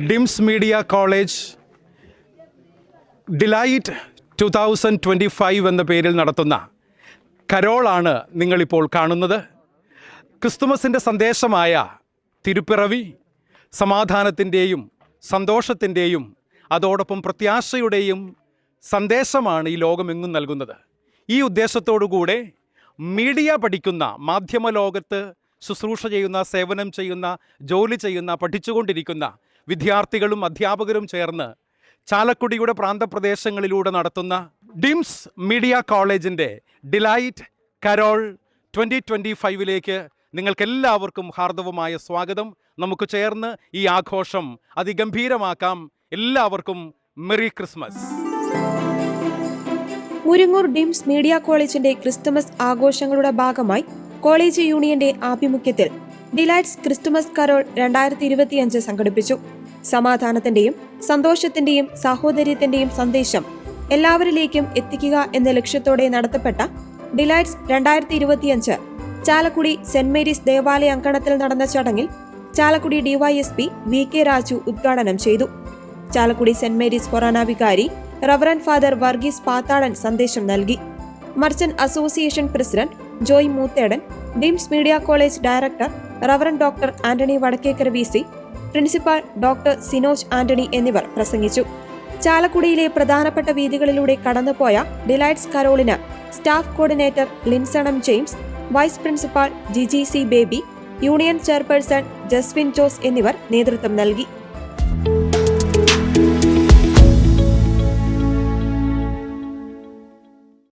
ഡിംസ് media college delight 2025 എന്ന പേരിൽ നടത്തുന്ന കരോളാണ് നിങ്ങളിപ്പോൾ കാണുന്നത്. ക്രിസ്തുമസിൻ്റെ സന്ദേശമായ തിരുപ്പിറവി സമാധാനത്തിൻ്റെയും സന്തോഷത്തിൻ്റെയും അതോടൊപ്പം പ്രത്യാശയുടെയും സന്ദേശമാണ് ഈ ലോകമെങ്ങും നൽകുന്നത്. ഈ ഉദ്ദേശത്തോടുകൂടെ മീഡിയ പഠിക്കുന്ന, മാധ്യമ ലോകത്ത് ശുശ്രൂഷ ചെയ്യുന്ന, സേവനം ചെയ്യുന്ന, ജോലി ചെയ്യുന്ന, പഠിച്ചുകൊണ്ടിരിക്കുന്ന വിദ്യാർത്ഥികളും അധ്യാപകരും ചേർന്ന് ചാലക്കുടിയുടെ പ്രാന്തപ്രദേശങ്ങളിലൂടെ നടത്തുന്ന ഡിംസ് മീഡിയ കോളേജിൻ്റെ ഡിലൈറ്റ് കരോൾ 2025 നിങ്ങൾക്കെല്ലാവർക്കും ഹാർദവമായ സ്വാഗതം. നമുക്ക് ചേർന്ന് ഈ ആഘോഷം അതിഗംഭീരമാക്കാം. എല്ലാവർക്കും മെറി ക്രിസ്മസ്. മുരിങ്ങൂർ ഡിംസ് മീഡിയ കോളേജിന്റെ ക്രിസ്തുമസ് ആഘോഷങ്ങളുടെ ഭാഗമായി കോളേജ് യൂണിയന്റെ ആഭിമുഖ്യത്തിൽ ഡിലൈറ്റ്സ് ക്രിസ്തുമസ് കരോൾ 2025 സംഘടിപ്പിച്ചു. സമാധാനത്തിന്റെയും സന്തോഷത്തിന്റെയും സാഹോദര്യത്തിന്റെയും സന്ദേശം എല്ലാവരിലേക്കും എത്തിക്കുക എന്ന ലക്ഷ്യത്തോടെ നടത്തപ്പെട്ട ഡിലൈറ്റ്സ് 2025 ചാലക്കുടി സെന്റ് മേരീസ് ദേവാലയ അങ്കണത്തിൽ നടന്ന ചടങ്ങിൽ ചാലക്കുടി ഡിവൈഎസ്പി VK രാജു ഉദ്ഘാടനം ചെയ്തു. ചാലക്കുടി സെന്റ് മേരീസ് ഫൊറാന വികാരി റവറൻ ഫാദർ വർഗീസ് പാത്താടൻ സന്ദേശം നൽകി. Merchant association president Joy Moothedan, Dims media college director reverend doctor Antony Vadakkekara VC, principal doctor Sinoj Antony എന്നിവർ പ്രസംഗിച്ചു. ചാലക്കുടിയിലെ പ്രധാനപ്പെട്ട വീഥികളിലൂടെ കടന്നുപോയ ഡിലൈറ്റ്സ് കരോളിന് സ്റ്റാഫ് കോർഡിനേറ്റർ ലിൻസണം James, vice principal GGC Baby, union chairperson Jaswin Jose എന്നിവർ നേതൃത്വം നൽകി.